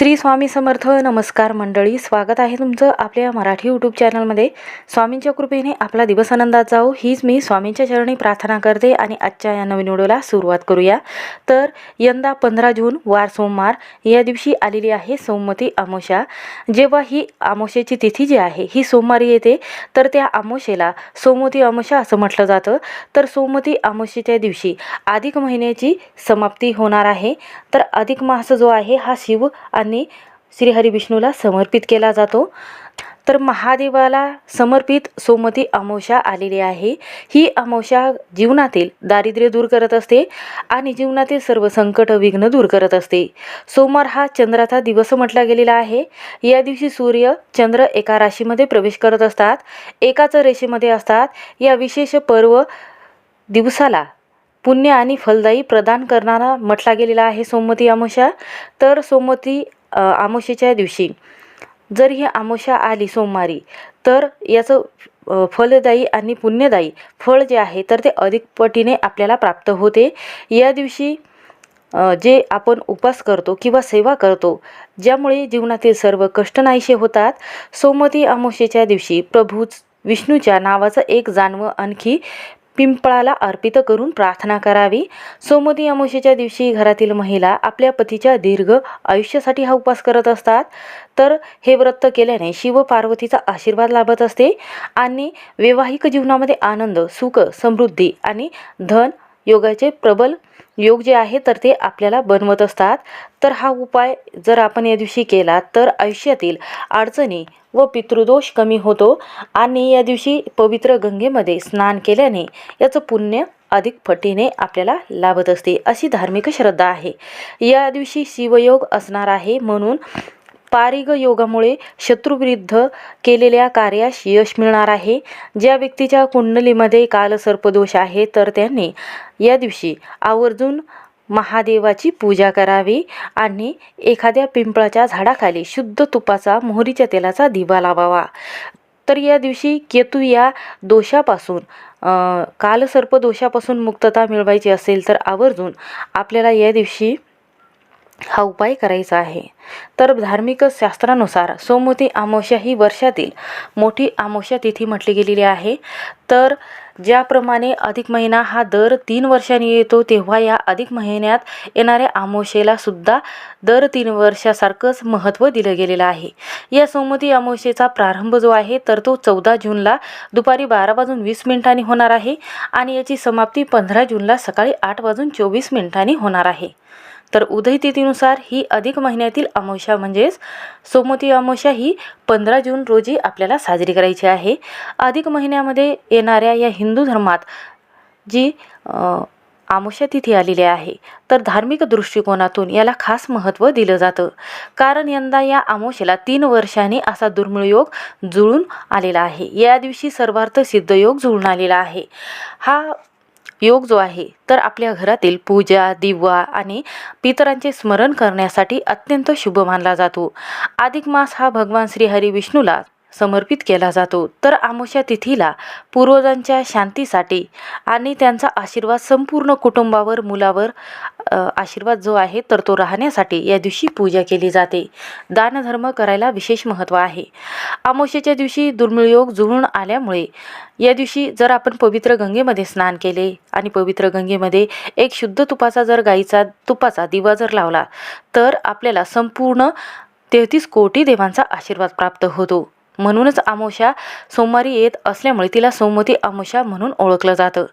श्री स्वामी समर्थ. नमस्कार मंडळी, स्वागत आहे तुमचं आपल्या मराठी यूट्यूब चॅनलमध्ये. स्वामींच्या कृपेने आपला दिवस आनंदात जाओ हीच मी स्वामींच्या चरणी प्रार्थना करते आणि आजच्या या नवीन व्हिडिओला सुरुवात करूया. तर यंदा 15 जून वार सोमवार या दिवशी आलेली आहे सोमवती अमावस्या. जेव्हा ही अमावस्येची तिथी जी आहे ही सोमवारी येते तर त्या अमावस्येला सोमवती अमावस्या असं म्हटलं जातं. तर सोमवती अमावस्येच्या दिवशी अधिक महिन्याची समाप्ती होणार आहे. तर अधिक मास जो आहे हा शिव आणि श्री हरी विष्णूला समर्पित केला जातो. तर महादेवाला समर्पित सोमवती अमावस्या आलेली आहे. ही अमावस्या जीवनातील दारिद्र्य दूर करत असते आणि जीवनातील सर्व संकट विघ्न दूर करत असते. सोमवार हा चंद्राचा दिवस म्हटला गेलेला आहे. या दिवशी सूर्य चंद्र एका राशीमध्ये प्रवेश करत असतात, एकाच रेषेमध्ये असतात. या विशेष पर्व दिवसाला पुण्य आणि फलदायी प्रदान करणारा म्हटला गेलेला आहे सोमवती अमावस्या. तर सोमवती अमावस्येच्या दिवशी जर ही अमावस्या आली सोमवारी तर याचं फलदायी आणि पुण्यदायी फळ जे आहे तर ते अधिक पटीने आपल्याला प्राप्त होते. या दिवशी जे आपण उपास करतो किंवा सेवा करतो ज्यामुळे जीवनातील सर्व कष्ट नाहीसे होतात. सोमवती अमावस्येच्या दिवशी प्रभू विष्णूच्या नावाचं एक जानवं आणखी पिंपळाला अर्पित करून प्रार्थना करावी. सोमवती अमावस्येच्या दिवशी घरातील महिला आपल्या पतीच्या दीर्घ आयुष्यासाठी हा उपवास करत असतात. तर हे व्रत केल्याने शिव पार्वतीचा आशीर्वाद लाभत असते आणि वैवाहिक जीवनामध्ये आनंद, सुख, समृद्धी आणि धन योगाचे प्रबल योग जे आहे तर ते आपल्याला बनवत असतात. तर हा उपाय जर आपण या दिवशी केला तर आयुष्यातील अडचणी व पितृदोष कमी होतो आणि या दिवशी पवित्र गंगेमध्ये स्नान केल्याने याचं पुण्य अधिक पटीने आपल्याला लाभत असते, अशी धार्मिक श्रद्धा आहे. या दिवशी शिवयोग असणार आहे म्हणून पारिग योगामुळे शत्रुविरुद्ध केलेल्या कार्यास यश मिळणार आहे. ज्या व्यक्तीच्या कुंडलीमध्ये कालसर्पदोष आहे तर त्यांनी या दिवशी आवर्जून महादेवाची पूजा करावी आणि एखाद्या पिंपळाच्या झाडाखाली शुद्ध तुपाचा मोहरीच्या तेलाचा दिवा लावावा. तर या दिवशी केतू या दोषापासून कालसर्प दोषापासून मुक्तता मिळवायची असेल तर आवर्जून आपल्याला या दिवशी हा उपाय करायचा आहे. तर धार्मिक शास्त्रानुसार सोमवती अमावस्या ही वर्षातील मोठी अमावस्या तिथी म्हटली गेलेली आहे. तर ज्याप्रमाणे अधिक महिना हा दर 3 वर्षांनी येतो तेव्हा या अधिक महिन्यात येणाऱ्या अमावस्येला सुद्धा दर 3 वर्षासारखंच महत्त्व दिलं गेलेलं आहे. या सोमवती अमावस्येचा प्रारंभ जो आहे तर तो 14 जूनला दुपारी 12:20 होणार आहे आणि याची समाप्ती 15 जूनला सकाळी 8:24 होणार आहे. तर उदय तिथीनुसार ही अधिक महिन्यातील अमावस्या म्हणजेच सोमवती अमावस्या ही 15 जून रोजी आपल्याला साजरी करायची आहे. अधिक महिन्यामध्ये येणाऱ्या या हिंदू धर्मात जी अमावस्या तिथी आलेली आहे तर धार्मिक दृष्टिकोनातून याला खास महत्त्व दिलं जातं. कारण यंदा या अमावस्येला 3 वर्षांनी असा दुर्मिळ योग जुळून आलेला आहे. या दिवशी सर्वार्थ सिद्ध योग जुळून आलेला आहे. हा योग जो आहे तर आपल्या घरातील पूजा, दिवा आणि पितरांचे स्मरण करण्यासाठी अत्यंत शुभ मानला जातो. अधिक मास हा भगवान श्री हरी विष्णूला समर्पित केला जातो. तर अमावस्या तिथीला पूर्वजांच्या शांतीसाठी आणि त्यांचा आशीर्वाद संपूर्ण कुटुंबावर, मुलावर आशीर्वाद जो आहे तर तो राहण्यासाठी या दिवशी पूजा केली जाते. दानधर्म करायला विशेष महत्त्व आहे. अमावस्येच्या दिवशी दुर्मिळ योग जुळून आल्यामुळे या दिवशी जर आपण पवित्र गंगेमध्ये स्नान केले आणि पवित्र गंगेमध्ये एक शुद्ध तुपाचा जर गाईचा तुपाचा दिवा जर लावला तर आपल्याला संपूर्ण 33 कोटी देवांचा आशीर्वाद प्राप्त होतो. म्हणूनच अमावस्या सोमवारी येत असल्यामुळे तिला सोमवती अमावस्या म्हणून ओळखलं जातं.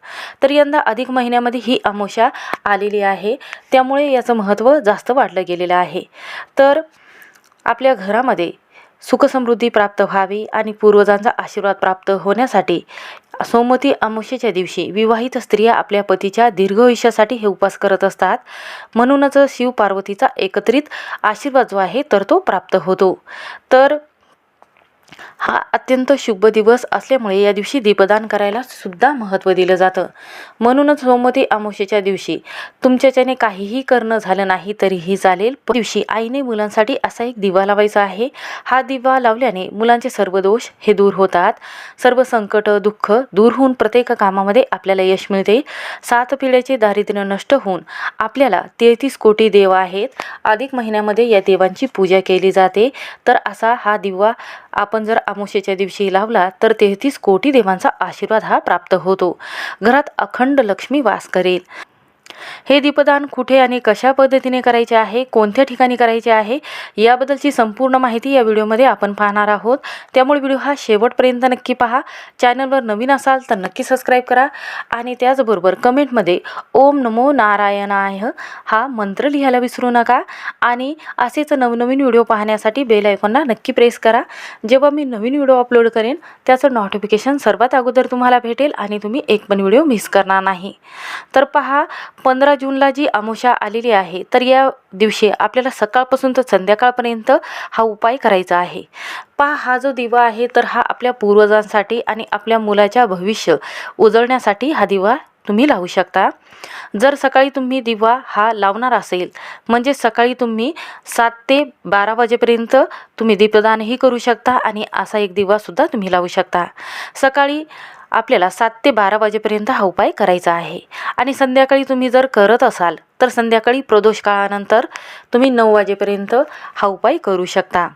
तर यंदा अधिक महिन्यामध्ये ही अमावस्या आलेली आहे त्यामुळे याचं महत्त्व जास्त वाढलं गेलेलं आहे. तर आपल्या घरामध्ये सुखसमृद्धी प्राप्त व्हावी आणि पूर्वजांचा आशीर्वाद प्राप्त होण्यासाठी सोमवती अमावस्येच्या दिवशी विवाहित स्त्रिया आपल्या पतीच्या दीर्घ आयुष्यासाठी हे उपवास करत असतात. म्हणूनच शिव पार्वतीचा एकत्रित आशीर्वाद जो आहे तर तो प्राप्त होतो. तर हा अत्यंत शुभ दिवस असल्यामुळे या दिवशी दीपदान करायला सुद्धा महत्त्व दिलं जातं. म्हणूनच सोमवती अमावस्येच्या दिवशी तुमच्याच्याने काहीही करणं झालं नाही तरीही चालेल, पण दिवशी आईने मुलांसाठी असा एक दिवा लावायचा आहे. हा दिवा लावल्याने मुलांचे सर्व दोष हे दूर होतात, सर्व संकट दुःख दूर होऊन प्रत्येक कामामध्ये आपल्याला यश मिळते. 7 पिढ्याचे दारिद्र्य नष्ट होऊन आपल्याला 33 कोटी देव आहेत. अधिक महिन्यामध्ये या देवांची पूजा केली जाते. तर असा हा दिवा आपण जर अमावस्येच्या दिवशी लावला तर 33 कोटी देवांचा आशीर्वाद हा प्राप्त होतो. घरात अखंड लक्ष्मी वास करेल. हे दीपदान कुठे आणि कशा पद्धतीने करायचे आहे, कोणत्या ठिकाणी करायचे आहे, याबद्दलची संपूर्ण माहिती या व्हिडिओमध्ये आपण पाहणार आहोत. त्यामुळे व्हिडिओ हा शेवटपर्यंत नक्की पहा. चॅनलवर नवीन असाल तर नक्की सबस्क्राईब करा आणि त्याचबरोबर कमेंटमध्ये ओम नमो नारायणाय हा मंत्र लिहायला विसरू नका. आणि असेच नवनवीन व्हिडिओ पाहण्यासाठी बेल आयकॉनला नक्की प्रेस करा. जेव्हा मी नवीन व्हिडिओ अपलोड करेन त्याचं नोटिफिकेशन सर्वात अगोदर तुम्हाला भेटेल आणि तुम्ही एक पण व्हिडिओ मिस करणार नाही. तर पहा, 15 जूनला जी अमावस्या आलेली आहे, तर या दिवशी आपल्याला सकाळपासून तर संध्याकाळपर्यंत हा उपाय करायचा आहे. पहा, हा जो दिवा आहे तर हा आपल्या पूर्वजांसाठी आणि आपल्या मुलाच्या भविष्य उजळण्यासाठी हा दिवा तुम्ही लावू शकता. जर सकाळी तुम्ही दिवा हा लावणार असेल म्हणजे सकाळी तुम्ही 7 ते 12 वाजेपर्यंत तुम्ही दीपदानही करू शकता आणि असा एक दिवासुद्धा तुम्ही लावू शकता. सकाळी आपल्याला 7 ते 12 वाजेपर्यंत हा उपाय करायचा आहे. आणि संध्याकाळी तुम्ही जर करत असाल तर संध्याकाळी प्रदोष काळानंतर तुम्ही 9 वाजेपर्यंत हा उपाय करू शकता.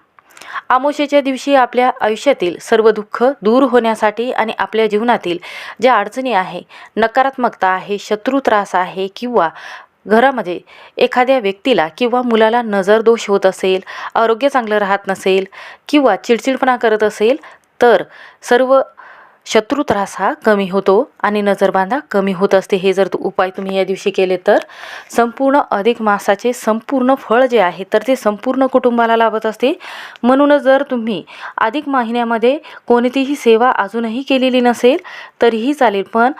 अमावस्येच्या दिवशी आपल्या आयुष्यातील सर्व दुःख दूर होण्यासाठी आणि आपल्या जीवनातील ज्या अडचणी आहे, नकारात्मकता आहे, शत्रू त्रास आहे किंवा घरामध्ये एखाद्या व्यक्तीला किंवा मुलाला नजर दोष होत असेल, आरोग्य चांगलं राहत नसेल किंवा चिडचिडपणा करत असेल तर सर्व शत्रू त्रास हा कमी होतो आणि नजरबाधा कमी होत असते. हे जर उपाय तुम्ही या दिवशी केले तर संपूर्ण अधिक मासाचे संपूर्ण फळ जे आहे तर ते संपूर्ण कुटुंबाला लाभत असते. म्हणूनच जर तुम्ही अधिक महिन्यामध्ये कोणतीही सेवा अजूनही केलेली नसेल तरीही चालेल, पण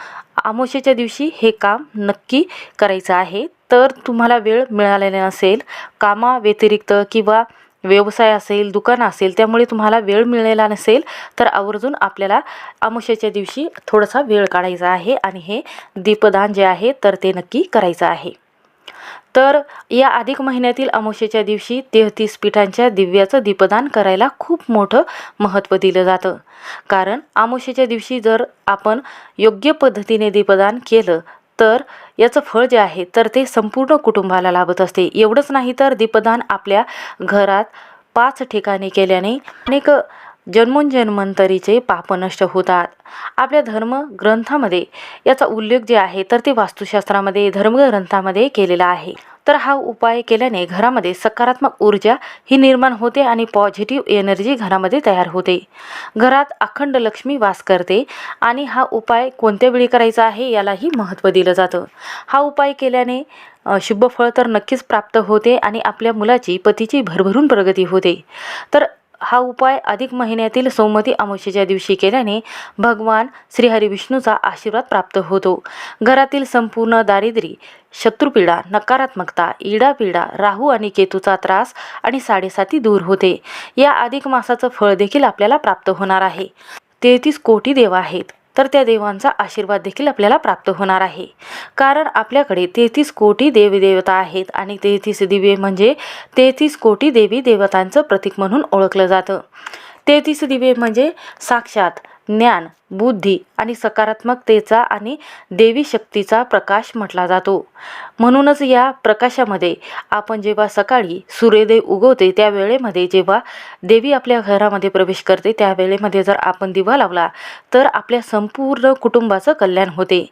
अमावस्येच्या दिवशी हे काम नक्की करायचं आहे. तर तुम्हाला वेळ मिळालेला नसेल, कामाव्यतिरिक्त किंवा व्यवसाय असेल, दुकान असेल, त्यामुळे तुम्हाला वेळ मिळालेला नसेल तर आवर्जून आपल्याला अमावस्येच्या दिवशी थोडासा वेळ काढायचा आहे आणि हे दीपदान जे आहे तर ते नक्की करायचं आहे. तर या अधिक महिन्यातील अमावस्येच्या दिवशी 33 पीठांच्या दिव्याचं दीपदान करायला खूप मोठं महत्त्व दिलं जातं. कारण अमावस्येच्या दिवशी जर आपण योग्य पद्धतीने दीपदान केलं तर याचं फळ जे आहे तर ते संपूर्ण कुटुंबाला लाभत असते. एवढंच नाही तर दीपदान आपल्या घरात 5 ठिकाणी केल्याने अनेक जन्मोजन्मांतरीचे पाप नष्ट होतात. आपल्या धर्मग्रंथामध्ये याचा उल्लेख जे आहे तर ते वास्तुशास्त्रामध्ये धर्मग्रंथामध्ये केलेला आहे. तर हा उपाय केल्याने घरामध्ये सकारात्मक ऊर्जा ही निर्माण होते आणि पॉझिटिव्ह एनर्जी घरामध्ये तयार होते. घरात अखंड लक्ष्मी वास करते. आणि हा उपाय कोणत्या वेळी करायचा आहे यालाही महत्त्व दिलं जातं. हा उपाय केल्याने शुभ फळ तर नक्कीच प्राप्त होते आणि आपल्या मुलाची पतीची भरभरून प्रगती होते. तर हा उपाय अधिक महिन्यातील सोमवती अमावस्येच्या दिवशी केल्याने भगवान श्री हरी विष्णूचा आशीर्वाद प्राप्त होतो. घरातील संपूर्ण दारिद्र्य, शत्रुपीडा, नकारात्मकता, इडापिडा, राहू आणि केतूचा त्रास आणि 7.5 दूर होते. या अधिक मासाचं फळ देखील आपल्याला प्राप्त होणार आहे. 33 कोटी देव आहेत तर त्या देवांचा आशीर्वाद देखील आपल्याला प्राप्त होणार आहे. कारण आपल्याकडे 33 कोटी देवी देवता आहेत आणि 33 दिवे म्हणजे 33 कोटी देवी देवतांचं प्रतीक म्हणून ओळखलं जातं. 33 दिवे म्हणजे साक्षात ज्ञान, बुद्धी आणि सकारात्मकतेचा आणि देवी शक्तीचा प्रकाश म्हटला जातो. म्हणूनच या प्रकाशामध्ये आपण जेव्हा सकाळी सूर्योदय उगवते त्या वेळेमध्ये जेव्हा देवी आपल्या घरामध्ये प्रवेश करते त्या वेळेमध्ये जर आपण दिवा लावला तर आपल्या संपूर्ण कुटुंबाचं कल्याण होते.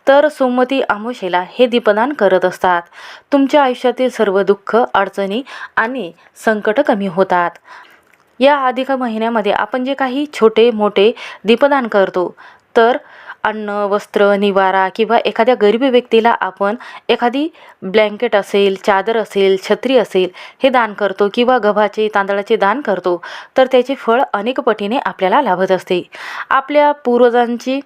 तर सोमवती अमावस्येला हे दीपदान करत असतात. तुमच्या आयुष्यातील सर्व दुःख, अडचणी आणि संकट कमी होतात. या अधिक महिन्यामध्ये आपण जे काही छोटे मोठे दीपदान करतो तर अन्न, वस्त्र, निवारा किंवा एखाद्या गरीब व्यक्तीला आपण एखादी ब्लँकेट असेल, चादर असेल, छत्री असेल हे दान करतो किंवा गव्हाचे तांदळाचे दान करतो तर त्याचे फळ अनेक पटीने आपल्याला लाभत असते. आपल्या पूर्वजांची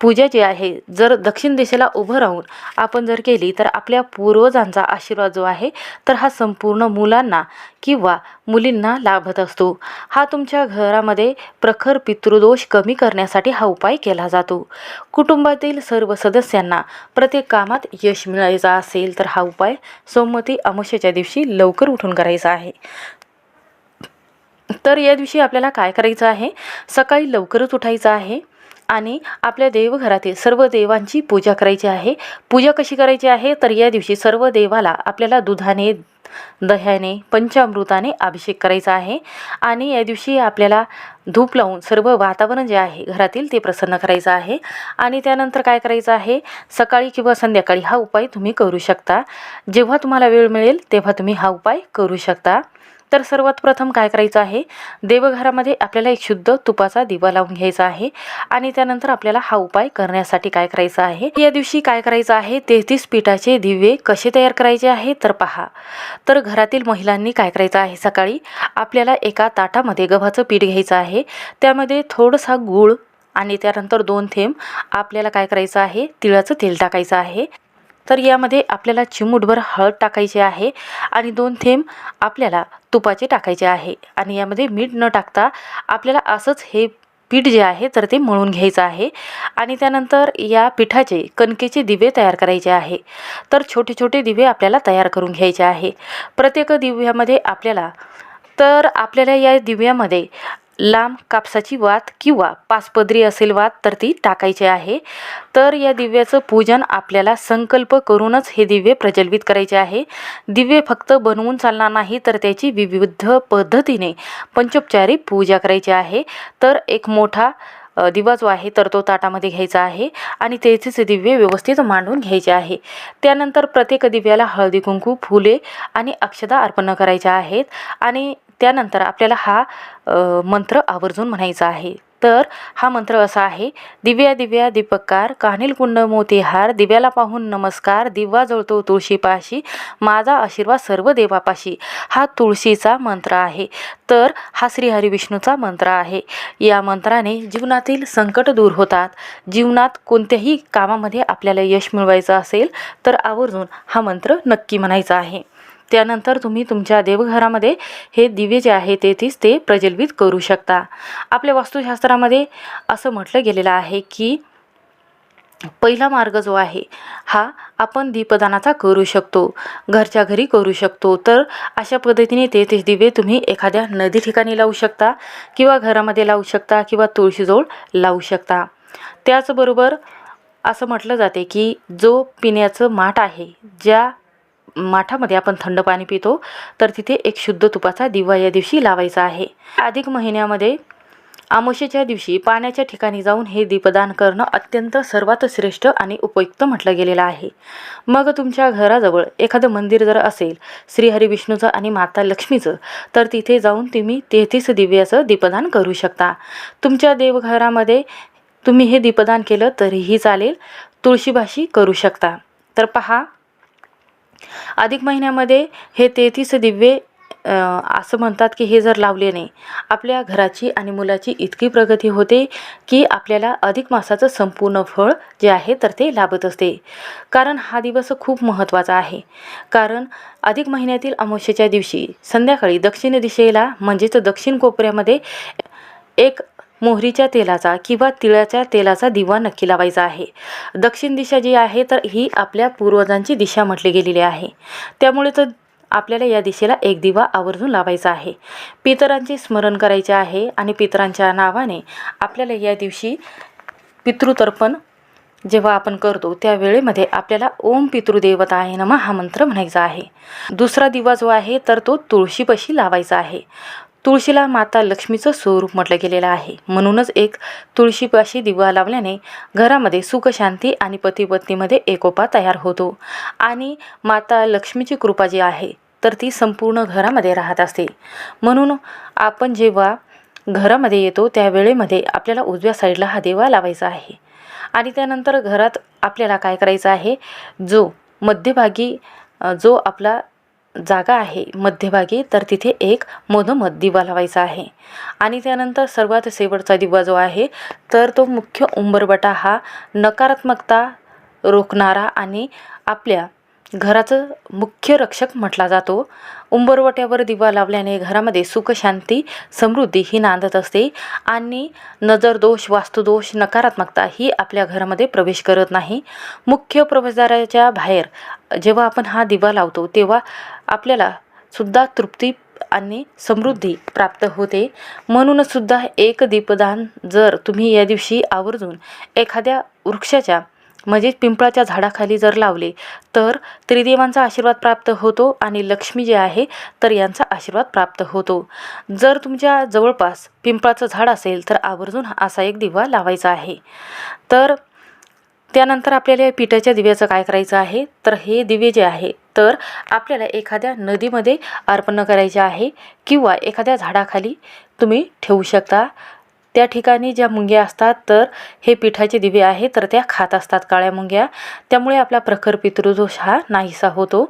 पूजा जी आहे जर दक्षिण दिशेला उभं राहून आपण जर केली तर आपल्या पूर्वजांचा आशीर्वाद जो आहे तर हा संपूर्ण मुलांना किंवा मुलींना लाभत असतो। हा तुमच्या घरामध्ये प्रखर पितृदोष कमी करण्यासाठी हा उपाय केला जातो। कुटुंबातील सर्व सदस्यांना प्रत्येक कामात यश मिळायचं असेल तर हा उपाय सोमवती अमावस्येच्या दिवशी लवकर उठून करायचा आहे। तर या दिवशी आपल्याला काय करायचं आहे, सकाळी लवकरच उठायचं आहे आणि आपल्या देवघरातील सर्व देवांची पूजा करायची आहे। पूजा कशी करायची आहे तर या दिवशी सर्व देवाला आपल्याला दुधाने, दह्याने, पंचामृताने अभिषेक करायचा आहे आणि या दिवशी आपल्याला धूप लावून सर्व वातावरण जे आहे घरातील ते प्रसन्न करायचं आहे। आणि त्यानंतर काय करायचं आहे, सकाळी किंवा संध्याकाळी हा उपाय तुम्ही करू शकता। जेव्हा तुम्हाला वेळ मिळेल तेव्हा तुम्ही हा उपाय करू शकता। तर सर्वात प्रथम काय करायचं आहे, देवघरामध्ये आपल्याला एक शुद्ध तुपाचा दिवा लावून घ्यायचा आहे आणि त्यानंतर आपल्याला हा उपाय करण्यासाठी काय करायचं आहे, या दिवशी काय करायचं आहे, 33 पिठाचे दिवे कसे तयार करायचे आहे तर पहा। तर घरातील महिलांनी काय करायचं आहे, सकाळी आपल्याला एका ताटामध्ये गव्हाचं पीठ घ्यायचं आहे, त्यामध्ये थोडासा गूळ आणि त्यानंतर 2 थेंब आपल्याला काय करायचं आहे, तिळाचं तेल टाकायचं आहे। तर यामध्ये आपल्याला चिमूटभर हळद टाकायची आहे आणि 2 थेंब आपल्याला तुपाचे टाकायचे आहे आणि यामध्ये मीठ न टाकता आपल्याला असंच हे पीठ जे आहे तर ते मळून घ्यायचं आहे आणि त्यानंतर या पिठाचे कणकेचे दिवे तयार करायचे आहे। तर छोटे छोटे दिवे आपल्याला तयार करून घ्यायचे आहे। प्रत्येक दिव्यामध्ये आपल्याला या दिव्यामध्ये लांब कापसाची वात किंवा 5 पदरी असेल वात तर ती टाकायची आहे। तर या दिव्याचं पूजन आपल्याला संकल्प करूनच हे दिवे प्रज्वलित करायचे आहे। दिवे फक्त बनवून चालणार नाही तर त्याची विविध पद्धतीने पंचोपचारी पूजा करायची आहे। तर एक मोठा दिवा जो आहे तर तो ताटामध्ये घ्यायचा आहे आणि तेथेच दिवे व्यवस्थित मांडून घ्यायचे आहे। त्यानंतर प्रत्येक दिव्याला हळदी कुंकू, फुले आणि अक्षता अर्पण करायच्या आहेत आणि त्यानंतर आपल्याला हा मंत्र आवर्जून म्हणायचा आहे। तर हा मंत्र असा आहे, दिव्या दिव्या दीपकार, कानिल कुंड मोती हार, दिव्याला पाहून नमस्कार, दिवा जळतो तुळशीपाशी, माझा आशीर्वाद सर्व देवापाशी। हा तुळशीचा मंत्र आहे। तर हा श्री हरिविष्णूचा मंत्र आहे। या मंत्राने जीवनातील संकट दूर होतात। जीवनात कोणत्याही कामामध्ये आपल्याला यश मिळवायचं असेल तर आवर्जून हा मंत्र नक्की म्हणायचा आहे। त्यानंतर तुम्ही तुमच्या देवघरामध्ये हे दिवे जे आहे ते प्रज्वलित करू शकता। आपल्या वास्तुशास्त्रामध्ये असं म्हटलं गेलेलं आहे की पहिला मार्ग जो आहे हा आपण दीपदानाचा करू शकतो, घरच्या घरी करू शकतो। तर अशा पद्धतीने 33 दिवे तुम्ही एखाद्या नदी ठिकाणी लावू शकता किंवा घरामध्ये लावू शकता किंवा तुळशीजवळ लावू शकता। त्याचबरोबर असं म्हटलं जाते की जो पिण्याचं माठ आहे, ज्या माठामध्ये आपण थंड पाणी पितो तर तिथे एक शुद्ध तुपाचा दिवा या दिवशी लावायचा आहे। अधिक महिन्यामध्ये अमावस्येच्या दिवशी पाण्याच्या ठिकाणी जाऊन हे दीपदान करणं अत्यंत सर्वात श्रेष्ठ आणि उपयुक्त म्हटलं गेलेलं आहे। मग तुमच्या घराजवळ एखादं मंदिर जर असेल श्री हरिविष्णूचं आणि माता लक्ष्मीचं तर तिथे जाऊन तुम्ही 33 दिव्याचं दीपदान करू शकता। तुमच्या देवघरामध्ये तुम्ही हे दीपदान केलं तरीही चालेल, तुळशीपाशी करू शकता। तर पहा, अधिक महिन्यामध्ये हे 33 दिवे असं म्हणतात की हे जर लावल्याने आपल्या घराची आणि मुलाची इतकी प्रगती होते की आपल्याला अधिक मासाचं संपूर्ण फळ जे आहे तर ते लाभत असते। कारण हा दिवस खूप महत्त्वाचा आहे। कारण अधिक महिन्यातील अमावस्येच्या दिवशी संध्याकाळी दक्षिण दिशेला म्हणजेच दक्षिण कोपऱ्यामध्ये एक मोहरीच्या तेलाचा किंवा तिळाच्या तेलाचा दिवा नक्की लावायचा आहे। दक्षिण दिशा जी आहे तर ही आपल्या पूर्वजांची दिशा म्हटली गेलेली आहे। त्यामुळे तर आपल्याला या दिशेला एक दिवा आवर्जून लावायचा आहे। पितरांचे स्मरण करायचे आहे आणि पितरांच्या नावाने आपल्याला या दिवशी पितृतर्पण जेव्हा आपण करतो त्या वेळेमध्ये आपल्याला ओम पितृदेवताय नमः हा मंत्र म्हणायचा आहे। दुसरा दिवा जो आहे तर तो तुळशीपाशी लावायचा आहे। तुळशीला माता लक्ष्मीचं स्वरूप म्हटलं गेलेलं आहे, म्हणूनच एक तुळशीपाशी दिवा लावल्याने घरामध्ये सुख, शांती आणि पती पत्नीमध्ये एकोपा तयार होतो आणि माता लक्ष्मीची कृपा जी आहे तर ती संपूर्ण घरामध्ये राहत असते। म्हणून आपण जेव्हा घरामध्ये येतो त्या वेळेमध्ये आपल्याला उजव्या साईडला हा दिवा लावायचा आहे आणि त्यानंतर घरात आपल्याला काय करायचं आहे, जो मध्यभागी जो आपला जागा आहे मध्यभागी, तर तिथे एक मधोमध दिवा लावायचा आहे. आणि त्यानंतर सर्वात शेवटचा दिवा जो आहे तर तो मुख्य उंबरवटा हा नकारात्मकता रोखणारा आणि आपल्या घराचं मुख्य रक्षक म्हटला जातो. उंबरवट्यावर दिवा लावल्याने घरामध्ये सुख, शांती, समृद्धी ही नांदत असते आणि नजरदोष, वास्तुदोष, नकारात्मकता ही आपल्या घरामध्ये प्रवेश करत नाही. मुख्य प्रवेशद्वाराच्या बाहेर जेव्हा आपण हा दिवा लावतो तेव्हा आपल्याला सुद्धा तृप्ती आणि समृद्धी प्राप्त होते. म्हणूनच सुद्धा एक दीपदान जर तुम्ही या दिवशी आवर्जून एखाद्या वृक्षाच्या म्हणजे पिंपळाच्या झाडाखाली जर लावले तर त्रिदेवांचा आशीर्वाद प्राप्त होतो आणि लक्ष्मी जे आहे तर यांचा आशीर्वाद प्राप्त होतो. जर तुमच्या जवळपास पिंपळाचं झाड असेल तर आवर्जून असा एक दिवा लावायचा आहे. तर त्यानंतर आपल्याला या पिठाच्या दिव्याचं काय करायचं आहे तर हे दिवे जे आहे तर आपल्याला एखाद्या नदीमध्ये अर्पण करायचे आहे किंवा एखाद्या झाडाखाली तुम्ही ठेवू शकता. त्या ठिकाणी ज्या मुंग्या असतात तर हे पिठाचे दिवे आहे तर त्या खात असतात काळ्या मुंग्या, त्यामुळे आपला प्रखर पितृदोष हा नाहीसा होतो.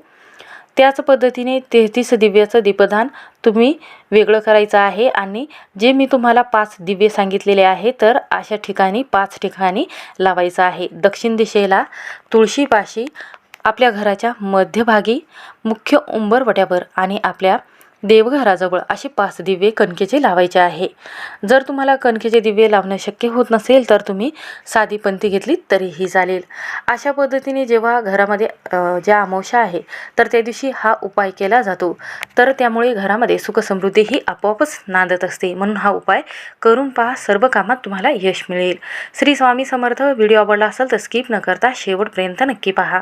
त्याच पद्धतीने 33 दिव्याचं दीपदान तुम्ही वेगळं करायचं आहे आणि जे मी तुम्हाला 5 दिवे सांगितलेले आहे तर अशा ठिकाणी 5 ठिकाणी लावायचं आहे. दक्षिण दिशेला, तुळशीपाशी, आपल्या घराच्या मध्यभागी, मुख्य उंबरवट्यावर आणि आपल्या देवघराजवळ असे 5 दिवे कणकेचे लावायचे आहे. जर तुम्हाला कणकेचे दिवे लावणं शक्य होत नसेल तर तुम्ही साधी पंथी घेतली तरीही चालेल. अशा पद्धतीने जेव्हा घरामध्ये ज्या अमावस्या आहे तर त्या दिवशी हा उपाय केला जातो तर त्यामुळे घरामध्ये सुखसमृद्धी ही आपोआपच नांदत असते. म्हणून हा उपाय करून पहा, सर्व कामात तुम्हाला यश मिळेल. श्री स्वामी समर्थ. व्हिडिओ आवडला असेल तर स्किप न करता शेवटपर्यंत नक्की पहा.